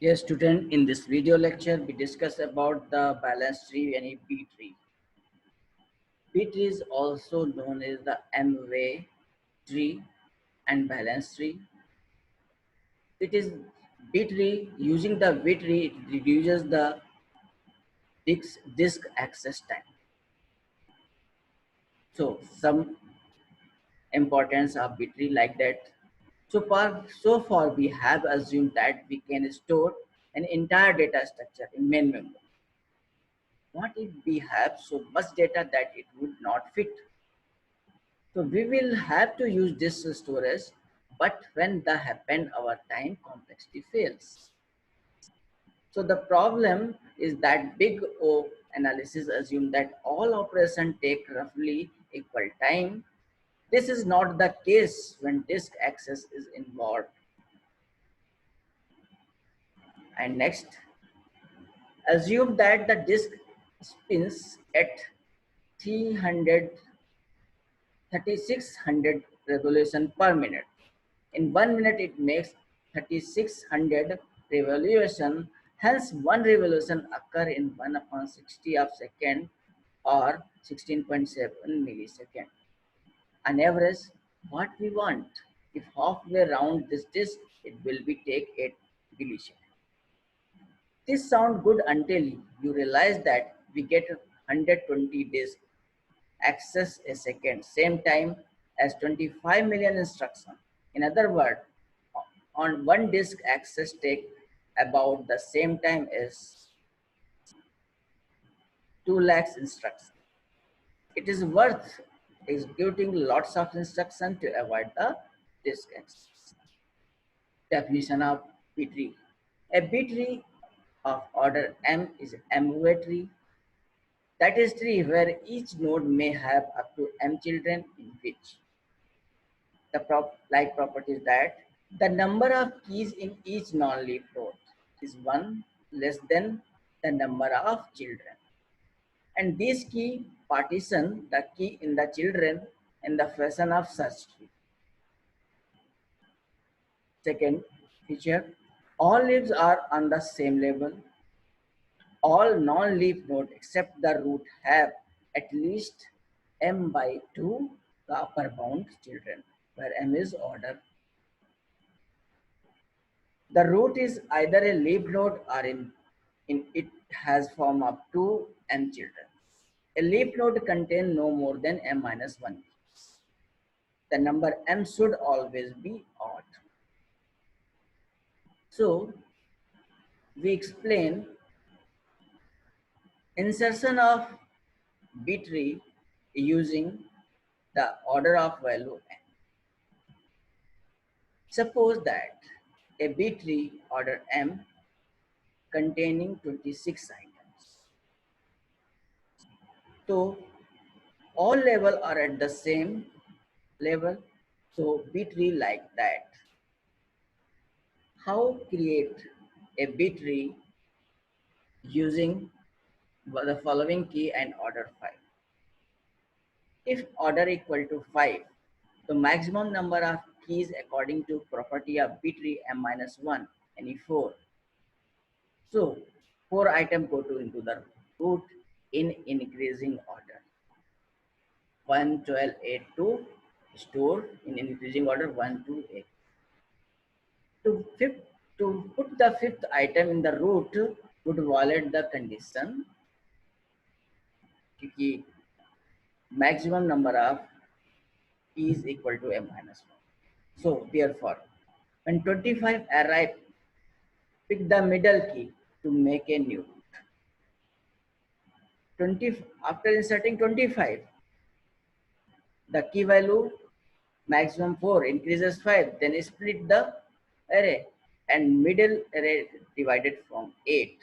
Dear student, in this video lecture, we discuss about the balance tree and a B tree. B tree is also known as the M-way tree and balance tree. It is B tree. Using the B tree, it reduces the disk access time. So some importance of B tree like that. So far, we have assumed that we can store an entire data structure in main memory. What if we have so much data that it would not fit? So we will have to use this storage, but when that happens, our time complexity fails. So the problem is that big O analysis assume that all operations take roughly equal time. This is not the case when disk access is involved. And next, assume that the disk spins at 300 3600 revolution per minute. In 1 minute, it makes 3600 revolution. Hence, one revolution occur in 1 upon 60 of second or 16.7 millisecond. On average, what we want, if halfway around this disk, it will be take 8 millisecond. This sound good until you realize that we get 120 disks access a second, same time as 25 million instructions. In other words, on one disk access take about the same time as 2 lakhs instructions. It is worth executing lots of instructions to avoid the disk access. Definition of B tree. A B tree of order M is M-way tree. That is tree where each node may have up to M children in which the property is that the number of keys in each non-leaf node is 1 less than the number of children. And this key partition the key in the children in the fashion of such tree. Second feature, all leaves are on the same level. All non-leaf nodes except the root have at least m by 2 the upper bound children, where m is order. The root is either a leaf node or in it has form of 2 m children. A leaf node contains no more than m minus 1. The number m should always be odd. So we explain insertion of B tree using the order of value n. Suppose that a B tree order m containing 26 items. So all level are at the same level. So B tree like that. How create a B tree using the following key and order 5. If order equal to 5, the maximum number of keys according to property of B tree m minus 1 any 4. So 4 items go to into the root in increasing order. 1, 12, 8 to store in increasing order 1 to 8. To put the fifth item in the root would violate the condition कि maximum number of keys equal to m minus 1. So therefore, when 25 arrive, pick the middle key to make a new root. 20 after inserting 25, the key value maximum 4 increases 5, then split the array and middle array divided from 8.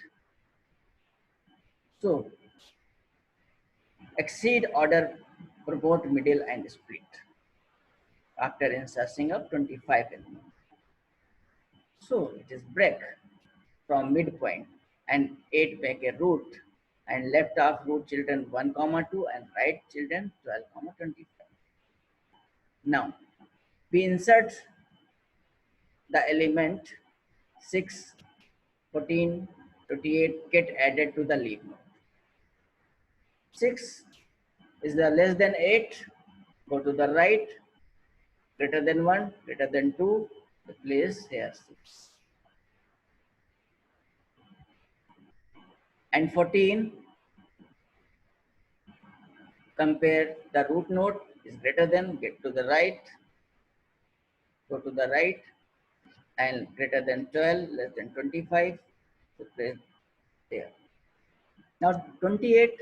So exceed order for both middle and split after inserting of 25 element. So it is break from midpoint and 8 make a root and left of root children 1 comma 2 and right children 12 comma 25. Now we insert the element 6 14, 28 get added to the leaf node. 6 is the less than 8, go to the right, greater than 1, greater than 2, place here 6. And 14, compare the root node is greater than, get to the right, go to the right, and greater than 12, less than 25, so place there. Now 28,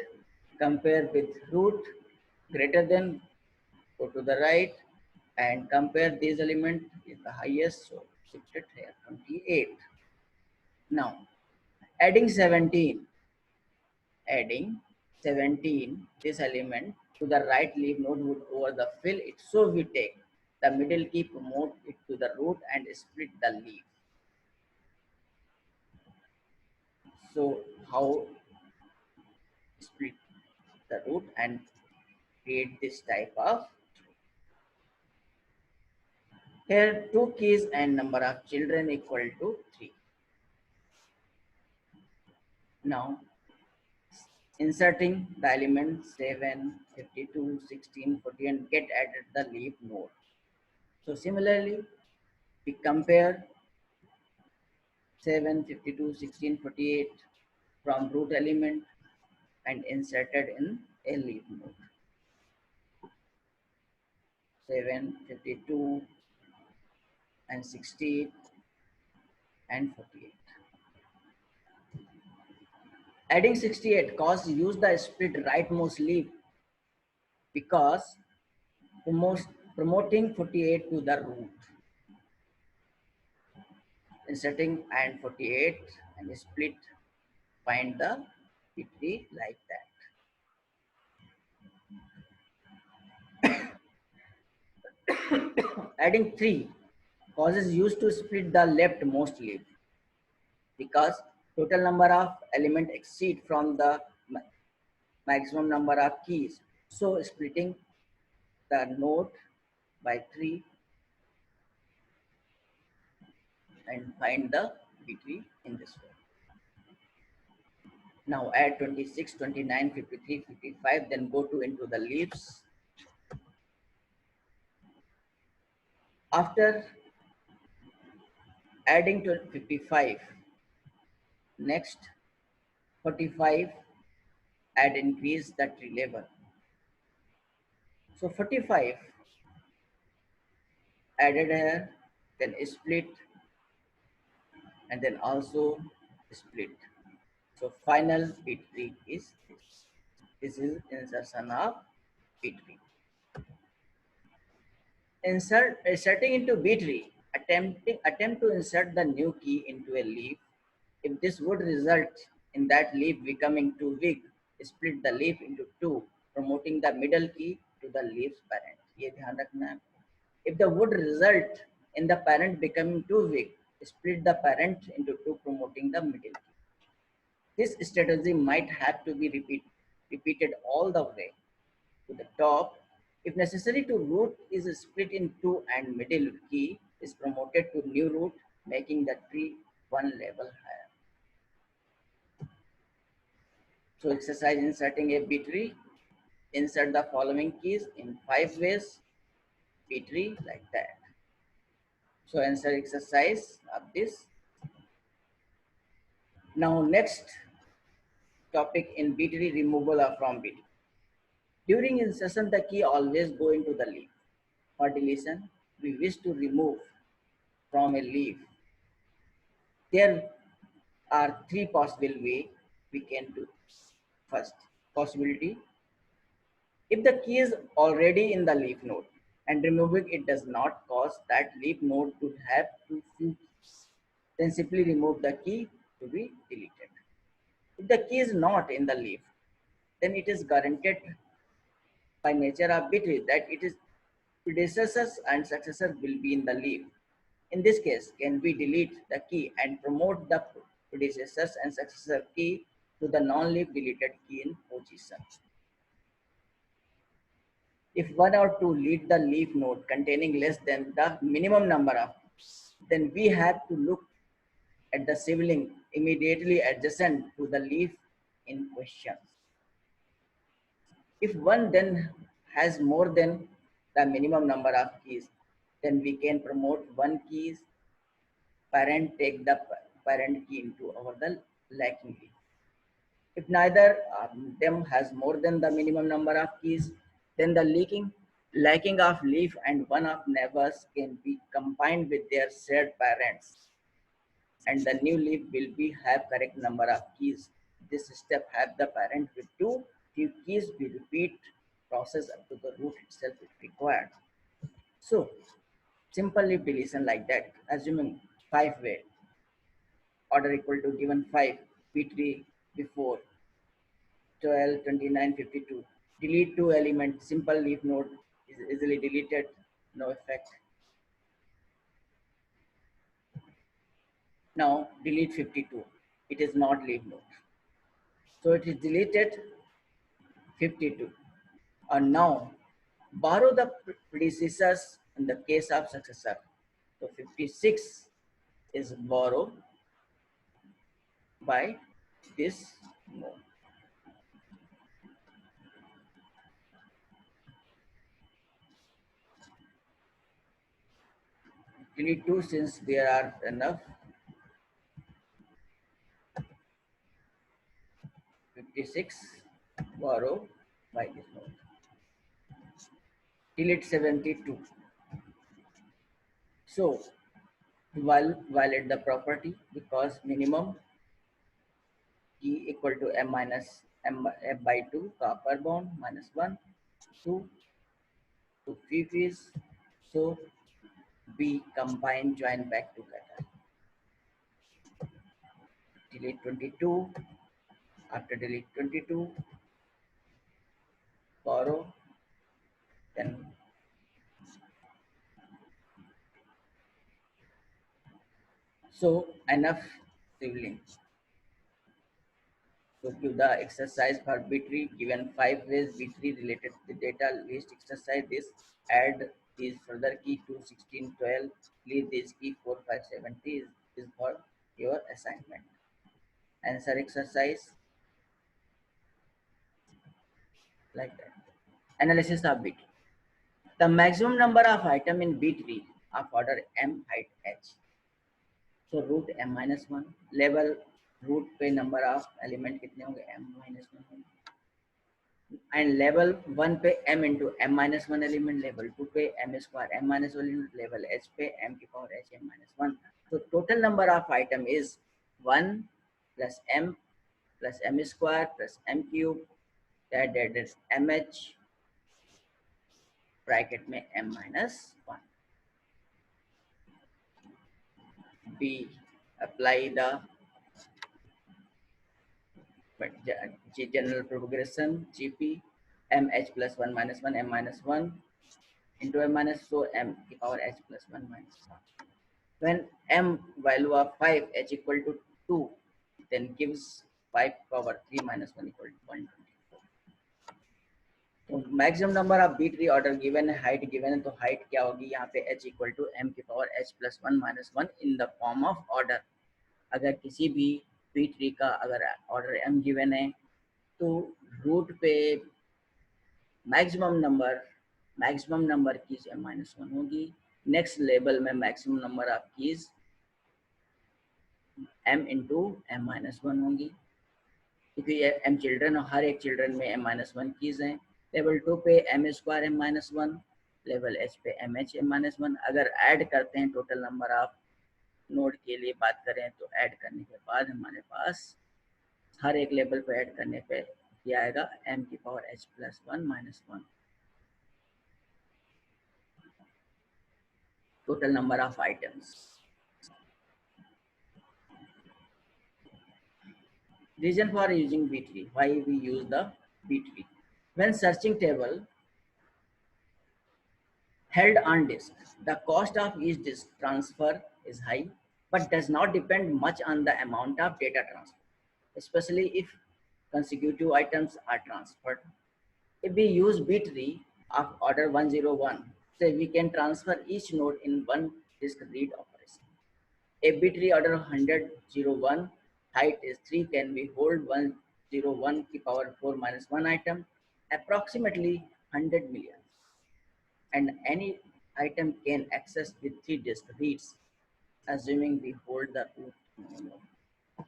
compare with root, greater than, go to the right, and compare these element is the highest, so shift it here, 28. Now adding 17, adding 17, this element to the right leaf node would over the fill it. So we take the middle key, promote it to the root and split the leaf. So how split the root and create this type of. Here 2 keys and number of children equal to 3. Now inserting the element 7, 52, 16, 40 and get added the leaf node. So similarly, we compare 7, 52, 16, 48 from root element and inserted in a leaf node. 7, 52 and 16 and 48. Adding 68 cause use the split rightmost leaf because promoting 48 to the root. Inserting and 48 and split, find the B3 like that. Adding 3 causes use to split the leftmost leaf because total number of element exceed from the maximum number of keys. So splitting the node by 3 and find the B3 in this way. Now add 26, 29, 53, 55, then go to into the leaves. After adding to 55, next 45, add increase the tree level. So 45 added here, then split, and then also split. So final B3 is this. This is insertion of B3. Inserting into B3, attempt to insert the new key into a leaf. If this would result in that leaf becoming too big, split the leaf into two, promoting the middle key to the leaf's parent. ये ध्यान रखना है. If the would result in the parent becoming too big, split the parent into two, promoting the middle key. This strategy might have to be repeated all the way to the top. If necessary, to root is split in two and middle key is promoted to new root, making the tree one level higher. So exercise inserting a B3, insert the following keys in 5 ways, B3 like that. So answer exercise of this. Now next topic in B3, removal of from B3. During insertion, the key always go into the leaf. For deletion, we wish to remove from a leaf. There are 3 possible ways we can do. First possibility, if the key is already in the leaf node and removing it does not cause that leaf node to have too few keys, then simply remove the key to be deleted. If the key is not in the leaf, then it is guaranteed by nature of B3 that it is predecessors and successor will be in the leaf. In this case, can we delete the key and promote the predecessors and successor key to the non-leaf deleted key in position. If one or two lead the leaf node containing less than the minimum number of, then we have to look at the sibling immediately adjacent to the leaf in question. If one then has more than the minimum number of keys, then we can promote one keys parent take the parent key into our the lacking key. If neither of them has more than the minimum number of keys, then the lacking of leaf and one of neighbors can be combined with their shared parents, and the new leaf will be have correct number of keys. This step have the parent with two few keys. We repeat process up to the root itself if required. So simple leaf deletion like that, assuming 5 way order equal to given 5 b3 before 12, 29, 52. Delete two elements. Simple leaf node is easily deleted. No effect. Now delete 52. It is not leaf node. So it is deleted 52. And now borrow the predecessors in the case of successor. So 56 is borrowed by this node. Delete 2 since there are enough. 56 borrow by this node. Delete 72. So violate the property because minimum key equal to m minus m f by 2 copper bond minus 1 2 to is so we combine join back together. Delete 22. After delete 22, borrow, then so enough siblings. So give the exercise for B3 given 5 ways B3 related to the data list exercise. This add these further key to 16, 12, leave this key 4, 5, 7 is for your assignment. Answer exercise like that. Analysis of B3. The maximum number of item in B3 of order M height H. So root M minus 1 level root पे number of element कितने होंगे M minus 1 होंगे and level 1 पे m into m minus 1 element, level 2 पे m square m minus 1 element, level h पे m की power h m minus 1. So total number of item is 1 plus m square plus m cube that is mh bracket में m minus 1. We apply the general progression GP mh plus 1 minus 1 m minus 1 into m minus so m की power h plus 1 minus 1. When m value of 5 h equal to 2, then gives 5 power 3 minus 1 equal to 124. So maximum number of B3 order given है height given है तो height क्या होगी यहाँ पे h equal to m की power h plus 1 minus 1 in the form of order. अगर किसी भी B3 का अगर order m given है तो root पे maximum number keys m minus 1 होगी. Next label में maximum number of keys m into m minus 1 होंगी क्योंकि m चिल्ड्रन और हर एक चिल्ड्रन में m minus 1 कीज हैं. लेवल 2 पे m square m minus 1, level h पे mh m minus 1. अगर ऐड करते हैं टोटल नंबर ऑफ नोड के लिए बात करें तो ऐड करने के बाद हमारे पास हर एक लेवल पे ऐड करने पे क्या आएगा m की power h plus 1 minus 1. Total number of items. Reason for using B3, why we use the B3. When searching table held on disk, the cost of each disk transfer is high, but does not depend much on the amount of data transfer, especially if consecutive items are transferred. If we use B3 of order 101, say we can transfer each node in one disk read operation. A bit tree order 10001, height is 3, can be hold 101 to power 4 minus 1 item, approximately 100 million. And any item can access with 3 disk reads, assuming we hold the root node.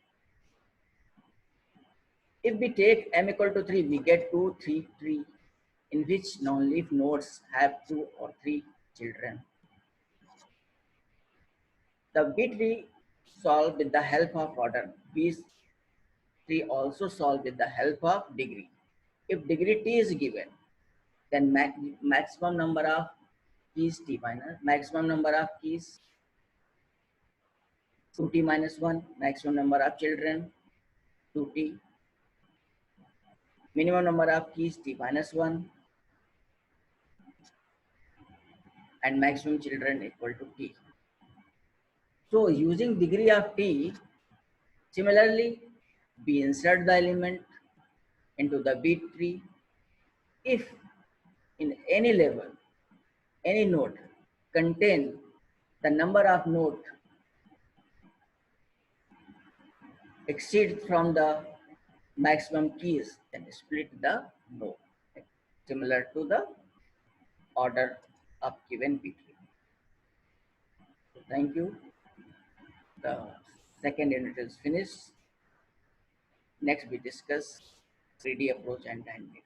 If we take m equal to 3, we get 2, 3 tree in which non-leaf nodes have 2 or 3 children. The B tree solved with the help of order. B tree also solved with the help of degree. If degree t is given, then maximum number of keys t minus, maximum number of keys 2t minus 1, maximum number of children 2t, minimum number of keys t minus 1, and maximum children equal to t. So using degree of t, similarly, we insert the element into the B tree. If in any level, any node contain the number of node exceed from the maximum keys, then split the node, similar to the order of given B tree. So thank you. The second unit is finished. Next we discuss 3D approach and dynamic.